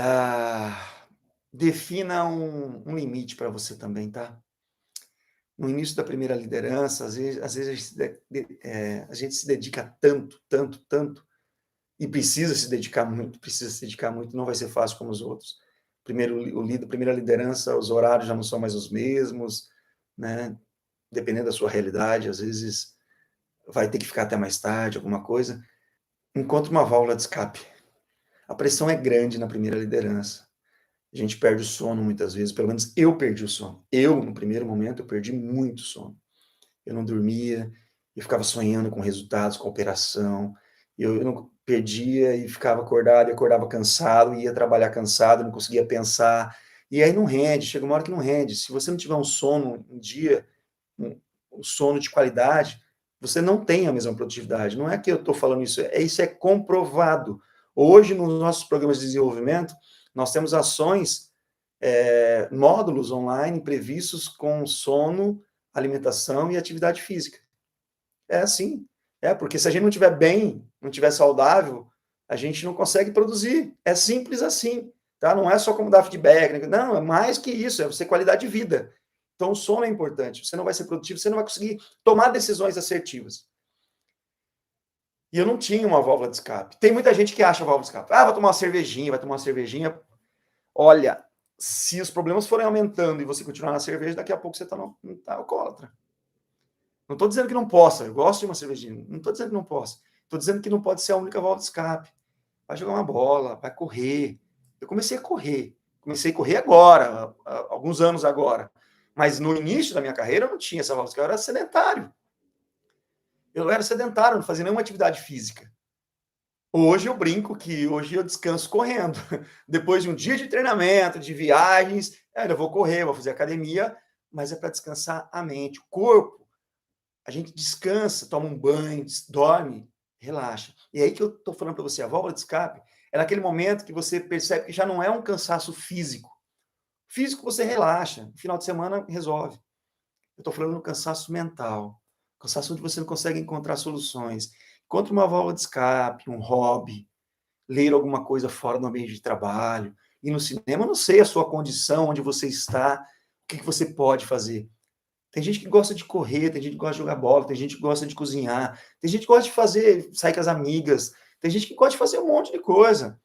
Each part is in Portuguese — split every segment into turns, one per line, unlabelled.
Ah, defina um limite para você também, tá? No início da primeira liderança, às vezes a gente se dedica tanto, tanto, tanto, e precisa se dedicar muito, não vai ser fácil como os outros. Primeira liderança, os horários já não são mais os mesmos, né? Dependendo da sua realidade, às vezes vai ter que ficar até mais tarde, alguma coisa. Encontre uma válvula de escape. A pressão é grande na primeira liderança. A gente perde o sono muitas vezes, pelo menos eu perdi o sono. Eu, no primeiro momento, eu perdi muito sono. Eu não dormia, eu ficava sonhando com resultados, com operação. Eu não perdia e ficava acordado, e acordava cansado, ia trabalhar cansado, não conseguia pensar. E aí não rende, chega uma hora que não rende. Se você não tiver um sono um dia, um sono de qualidade, você não tem a mesma produtividade. Não é que eu estou falando isso, isso é comprovado. Hoje, nos nossos programas de desenvolvimento, nós temos ações, módulos online previstos com sono, alimentação e atividade física. É assim. É, porque se a gente não estiver bem, não estiver saudável, a gente não consegue produzir. É simples assim. Tá? Não é só como dar feedback. Não, é mais que isso, é você qualidade de vida. Então, o sono é importante. Você não vai ser produtivo, você não vai conseguir tomar decisões assertivas. E eu não tinha uma válvula de escape. Tem muita gente que acha válvula de escape. Ah, vai tomar uma cervejinha, vai tomar uma cervejinha. Olha, se os problemas forem aumentando e você continuar na cerveja, daqui a pouco você tá alcoólatra. Não estou dizendo que não possa, eu gosto de uma cervejinha. Não estou dizendo que não possa. Estou dizendo que não pode ser a única válvula de escape. Vai jogar uma bola, vai correr. Eu comecei a correr. Comecei a correr agora, há alguns anos agora. Mas no início da minha carreira eu não tinha essa válvula de escape, eu era sedentário. Eu era sedentário, não fazia nenhuma atividade física. Hoje eu brinco que hoje eu descanso correndo. Depois de um dia de treinamento, de viagens, eu ainda vou correr, vou fazer academia, mas é para descansar a mente, o corpo. A gente descansa, toma um banho, dorme, relaxa. E aí que eu estou falando para você, a válvula de escape é naquele momento que você percebe que já não é um cansaço físico. Físico você relaxa, no final de semana resolve. Eu estou falando do cansaço mental, cansaço onde você não consegue encontrar soluções. Encontre uma válvula de escape, um hobby, ler alguma coisa fora do ambiente de trabalho, ir no cinema, eu não sei a sua condição, onde você está, o que você pode fazer. Tem gente que gosta de correr, tem gente que gosta de jogar bola, tem gente que gosta de cozinhar, tem gente que gosta de sair com as amigas, tem gente que gosta de fazer um monte de coisa.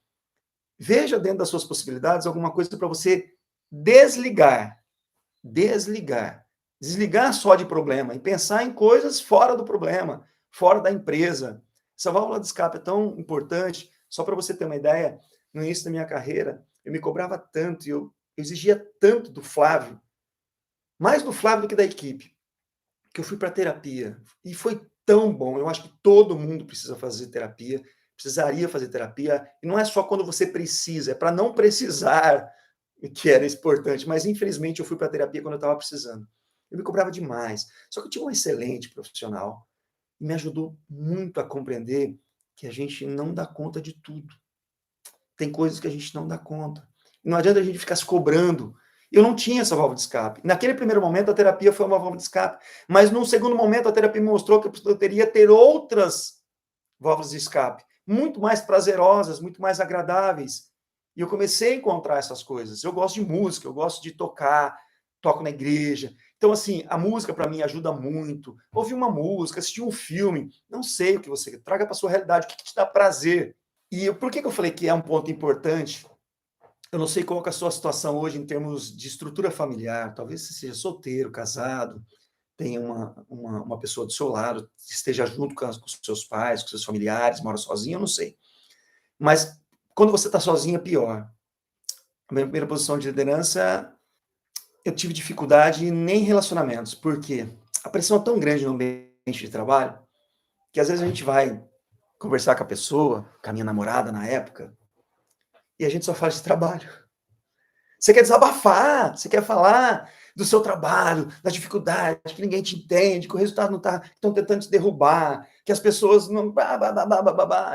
Veja dentro das suas possibilidades alguma coisa para você desligar, desligar, desligar só de problema e pensar em coisas fora do problema, fora da empresa. Essa válvula de escape é tão importante, só para você ter uma ideia, no início da minha carreira, eu me cobrava tanto, eu exigia tanto do Flávio, mais do Flávio do que da equipe, que eu fui para terapia. E foi tão bom. Eu acho que todo mundo precisa fazer terapia, precisaria fazer terapia. E não é só quando você precisa, é para não precisar, que era importante. Mas, infelizmente, eu fui para terapia quando eu estava precisando. Eu me cobrava demais. Só que eu tinha um excelente profissional e me ajudou muito a compreender que a gente não dá conta de tudo. Tem coisas que a gente não dá conta. Não adianta a gente ficar se cobrando. Eu não tinha essa válvula de escape. Naquele primeiro momento, a terapia foi uma válvula de escape. Mas, num segundo momento, a terapia me mostrou que eu poderia ter outras válvulas de escape, muito mais prazerosas, muito mais agradáveis. E eu comecei a encontrar essas coisas. Eu gosto de música, eu gosto de tocar, toco na igreja. Então, assim, a música para mim ajuda muito. Ouvir uma música, assistir um filme, não sei o que você traga para sua realidade, o que te dá prazer. E por que eu falei que é um ponto importante? Eu não sei qual que é a sua situação hoje em termos de estrutura familiar. Talvez você seja solteiro, casado, tenha uma pessoa do seu lado, esteja junto com os seus pais, com seus familiares, mora sozinho, eu não sei. Mas quando você está sozinho é pior. A minha primeira posição de liderança, eu tive dificuldade nem em relacionamentos. Por quê? A pressão é tão grande no ambiente de trabalho que às vezes a gente vai conversar com a pessoa, com a minha namorada na época, e a gente só fala de trabalho. Você quer desabafar, você quer falar do seu trabalho, da dificuldade, que ninguém te entende, que o resultado não está, estão tentando te derrubar, que as pessoas não.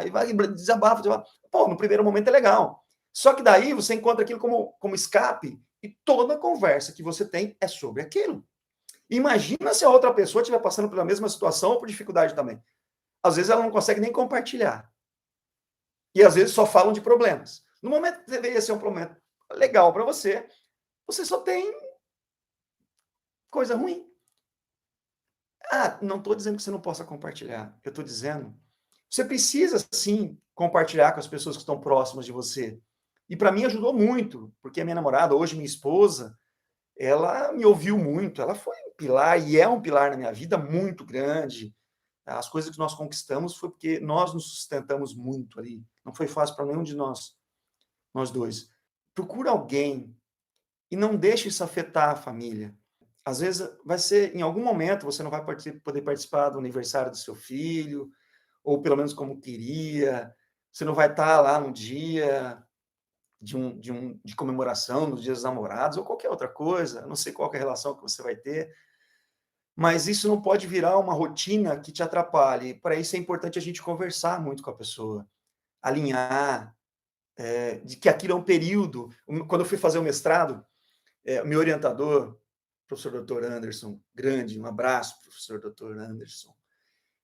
E vai desabafa, desabafa. Pô, no primeiro momento é legal. Só que daí você encontra aquilo como escape e toda conversa que você tem é sobre aquilo. Imagina se a outra pessoa estiver passando pela mesma situação ou por dificuldade também. Às vezes ela não consegue nem compartilhar. E às vezes só falam de problemas. No momento que deveria ser um momento legal para você, você só tem coisa ruim. Ah, não estou dizendo que você não possa compartilhar. Eu estou dizendo, você precisa sim compartilhar com as pessoas que estão próximas de você. E para mim ajudou muito, porque a minha namorada, hoje minha esposa, ela me ouviu muito. Ela foi um pilar e é um pilar na minha vida muito grande. As coisas que nós conquistamos foi porque nós nos sustentamos muito ali. Não foi fácil para nenhum de nós dois. Procura alguém e não deixe isso afetar a família. Às vezes vai ser, em algum momento, você não vai poder participar do aniversário do seu filho, ou pelo menos como queria, você não vai estar lá no dia de comemoração, nos dias dos namorados, ou qualquer outra coisa, não sei qual é a relação que você vai ter, mas isso não pode virar uma rotina que te atrapalhe. Para isso é importante a gente conversar muito com a pessoa, alinhar, de que aquilo é um período. Quando eu fui fazer o mestrado, o meu orientador, professor Dr. Anderson, grande, um abraço, professor Dr. Anderson.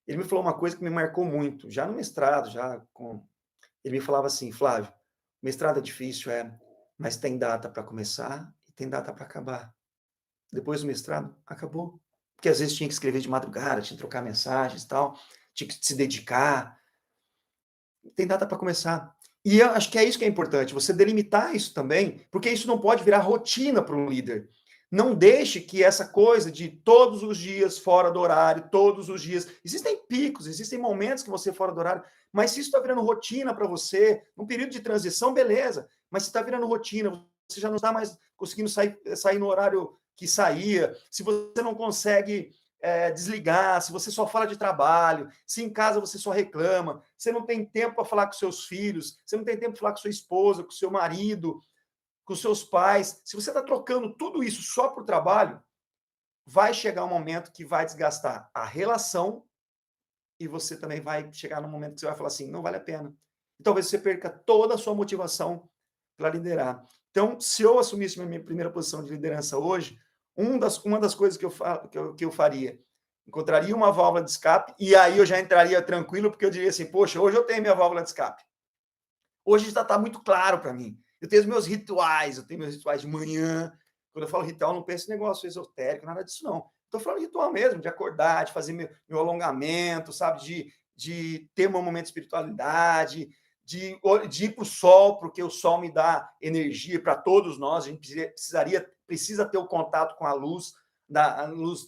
Ele me falou uma coisa que me marcou muito, já no mestrado, ele me falava assim, Flávio, mestrado é difícil, mas tem data para começar e tem data para acabar. Depois do mestrado, acabou. Porque às vezes tinha que escrever de madrugada, tinha que trocar mensagens e tal, tinha que se dedicar. Tem data para começar. E eu acho que é isso que é importante, você delimitar isso também, porque isso não pode virar rotina para um líder. Não deixe que essa coisa de todos os dias fora do horário, todos os dias. Existem picos, existem momentos que você é fora do horário, mas se isso está virando rotina para você, num período de transição, beleza. Mas se está virando rotina, você já não está mais conseguindo sair no horário que saía, se você não consegue desligar, se você só fala de trabalho, se em casa você só reclama, você não tem tempo para falar com seus filhos, você não tem tempo para falar com sua esposa, com seu marido, com seus pais, se você está trocando tudo isso só por trabalho, vai chegar um momento que vai desgastar a relação e você também vai chegar num momento que você vai falar assim, não vale a pena. E talvez você perca toda a sua motivação para liderar. Então, se eu assumisse a minha primeira posição de liderança hoje, uma das coisas que eu faria, encontraria uma válvula de escape, e aí eu já entraria tranquilo, porque eu diria assim, poxa, hoje eu tenho minha válvula de escape. Hoje já está muito claro para mim. Eu tenho os meus rituais, eu tenho meus rituais de manhã. Quando eu falo ritual, não penso em negócio esotérico, nada disso, não. Estou falando de ritual mesmo, de acordar, de fazer meu alongamento, sabe? De ter um momento de espiritualidade, de ir para o sol, porque o sol me dá energia para todos nós. A gente precisa ter o contato com a luz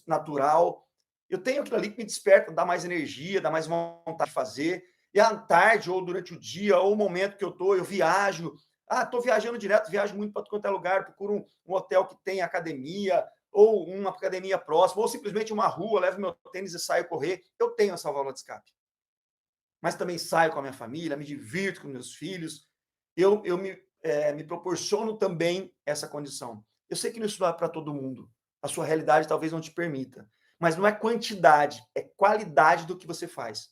natural. Eu tenho aquilo ali que me desperta, dá mais energia, dá mais vontade de fazer. E à tarde, ou durante o dia, ou o momento que eu viajo. Ah, estou viajando direto, viajo muito para qualquer lugar, procuro um hotel que tem academia, ou uma academia próxima, ou simplesmente uma rua, levo meu tênis e saio correr. Eu tenho essa válvula de escape. Mas também saio com a minha família, me divirto com meus filhos. Eu me proporciono também essa condição. Eu sei que isso não é para todo mundo. A sua realidade talvez não te permita. Mas não é quantidade, é qualidade do que você faz.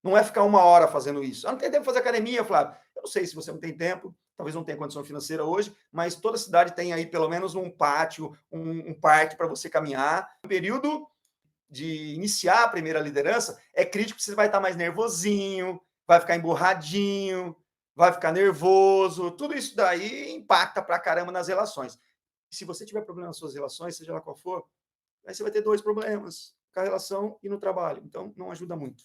Não é ficar uma hora fazendo isso. Não tem tempo de fazer academia, Flávio. Eu não sei se você não tem tempo, talvez não tenha condição financeira hoje, mas toda cidade tem aí pelo menos um pátio, um parque para você caminhar. No período de iniciar a primeira liderança, é crítico que você vai estar mais nervosinho, vai ficar emburradinho, vai ficar nervoso. Tudo isso daí impacta pra caramba nas relações. E se você tiver problema nas suas relações, seja lá qual for, aí você vai ter dois problemas, com a relação e no trabalho. Então, não ajuda muito.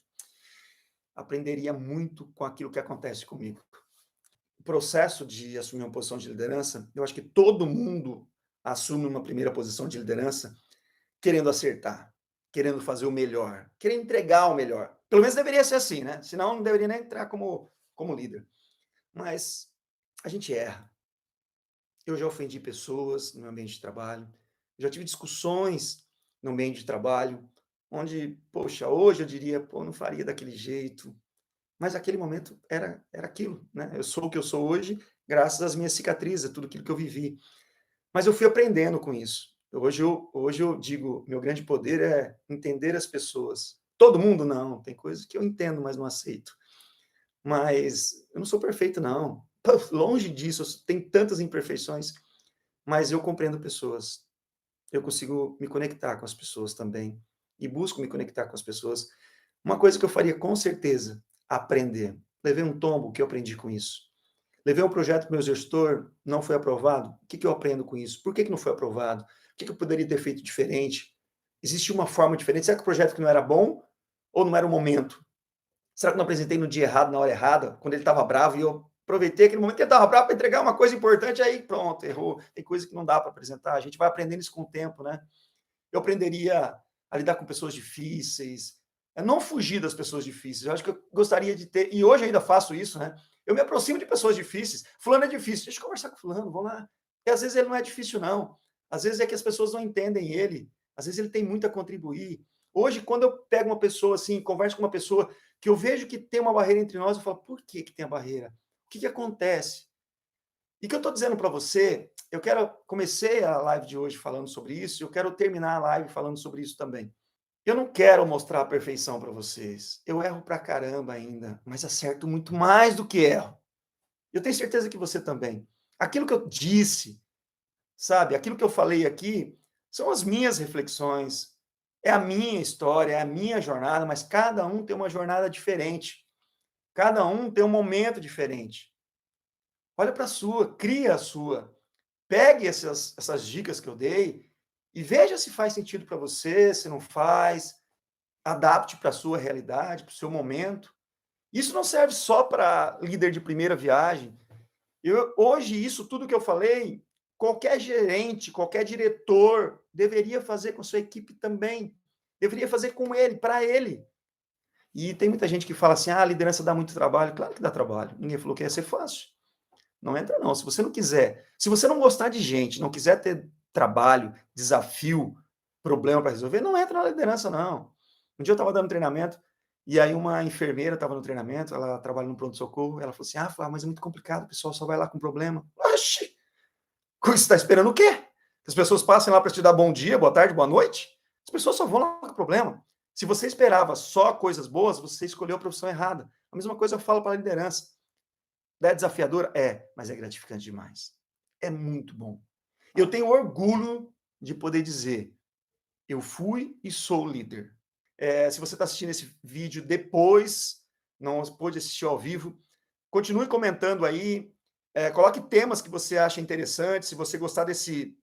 Aprenderia muito com aquilo que acontece comigo. O processo de assumir uma posição de liderança, eu acho que todo mundo assume uma primeira posição de liderança querendo acertar, querendo fazer o melhor, querendo entregar o melhor. Pelo menos deveria ser assim, né? Senão não deveria nem entrar como líder. Mas a gente erra. Eu já ofendi pessoas no ambiente de trabalho, já tive discussões no ambiente de trabalho, onde, poxa, hoje eu diria, pô, não faria daquele jeito, mas aquele momento era aquilo, né? Eu sou o que eu sou hoje, graças às minhas cicatrizes, a tudo aquilo que eu vivi. Mas eu fui aprendendo com isso. Hoje eu digo, meu grande poder é entender as pessoas. Todo mundo não, tem coisas que eu entendo, mas não aceito. Mas eu não sou perfeito, não. Longe disso, tem tantas imperfeições, mas eu compreendo pessoas. Eu consigo me conectar com as pessoas também e busco me conectar com as pessoas. Uma coisa que eu faria com certeza, aprender. Levei um tombo que eu aprendi com isso. Levei um projeto para o meu gestor, não foi aprovado. O que eu aprendo com isso? Por que não foi aprovado? O que eu poderia ter feito diferente? Existia uma forma diferente? Será que o projeto que não era bom ou não era o momento? Será que eu não apresentei no dia errado, na hora errada, quando ele estava bravo e eu aproveitei aquele momento que ele estava bravo para entregar uma coisa importante, aí pronto, errou. Tem coisa que não dá para apresentar. A gente vai aprendendo isso com o tempo, né? Eu aprenderia a lidar com pessoas difíceis, a não fugir das pessoas difíceis. Eu acho que eu gostaria de ter, e hoje ainda faço isso, né? Eu me aproximo de pessoas difíceis. Fulano é difícil, deixa eu conversar com fulano, vamos lá. E às vezes ele não é difícil, não. Às vezes é que as pessoas não entendem ele. Às vezes ele tem muito a contribuir. Hoje, quando eu pego uma pessoa assim, converso com uma pessoa que eu vejo que tem uma barreira entre nós, eu falo, por que tem a barreira? O que acontece? E o que eu estou dizendo para você, comecei a live de hoje falando sobre isso, eu quero terminar a live falando sobre isso também. Eu não quero mostrar a perfeição para vocês. Eu erro pra caramba ainda, mas acerto muito mais do que erro. Eu tenho certeza que você também. Aquilo que eu disse, sabe, aquilo que eu falei aqui, são as minhas reflexões, é a minha história, é a minha jornada, mas cada um tem uma jornada diferente. Cada um tem um momento diferente. Olha para a sua, cria a sua. Pegue essas dicas que eu dei e veja se faz sentido para você, se não faz. Adapte para a sua realidade, para o seu momento. Isso não serve só para líder de primeira viagem. Hoje, isso tudo que eu falei, qualquer gerente, qualquer diretor deveria fazer com sua equipe também. Deveria fazer com ele, para ele. E tem muita gente que fala assim: ah, a liderança dá muito trabalho. Claro que dá trabalho. Ninguém falou que ia ser fácil. Não entra, não. Se você não quiser, se você não gostar de gente, não quiser ter trabalho, desafio, problema para resolver, não entra na liderança, não. Um dia eu estava dando treinamento, e aí uma enfermeira estava no treinamento, ela trabalha no pronto-socorro, ela falou assim: ah, Flávio, mas é muito complicado, o pessoal só vai lá com problema. Oxi! Você está esperando o quê? Que as pessoas passem lá para te dar bom dia, boa tarde, boa noite? As pessoas só vão lá com problema. Se você esperava só coisas boas, você escolheu a profissão errada. A mesma coisa eu falo para a liderança. É desafiadora? É, mas é gratificante demais. É muito bom. Eu tenho orgulho de poder dizer, eu fui e sou líder. Se você está assistindo esse vídeo depois, não pôde assistir ao vivo, continue comentando aí, coloque temas que você acha interessantes, se você gostar desse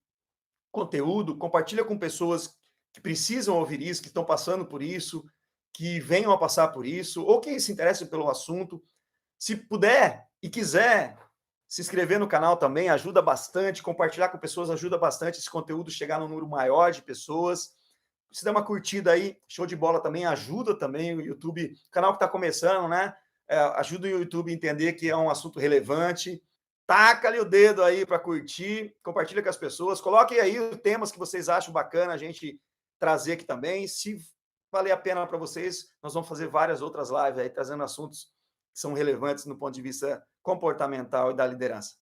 conteúdo, compartilha com pessoas que precisam ouvir isso, que estão passando por isso, que venham a passar por isso, ou que se interessem pelo assunto. Se puder e quiser se inscrever no canal também, ajuda bastante, compartilhar com pessoas ajuda bastante esse conteúdo chegar num número maior de pessoas. Se der uma curtida aí, show de bola também, ajuda também o YouTube, o canal que está começando, né? Ajuda o YouTube a entender que é um assunto relevante. Taca ali o dedo aí para curtir, compartilha com as pessoas, coloquem aí os temas que vocês acham bacana a gente trazer aqui também. Se valer a pena para vocês, nós vamos fazer várias outras lives aí trazendo assuntos que são relevantes no ponto de vista comportamental e da liderança.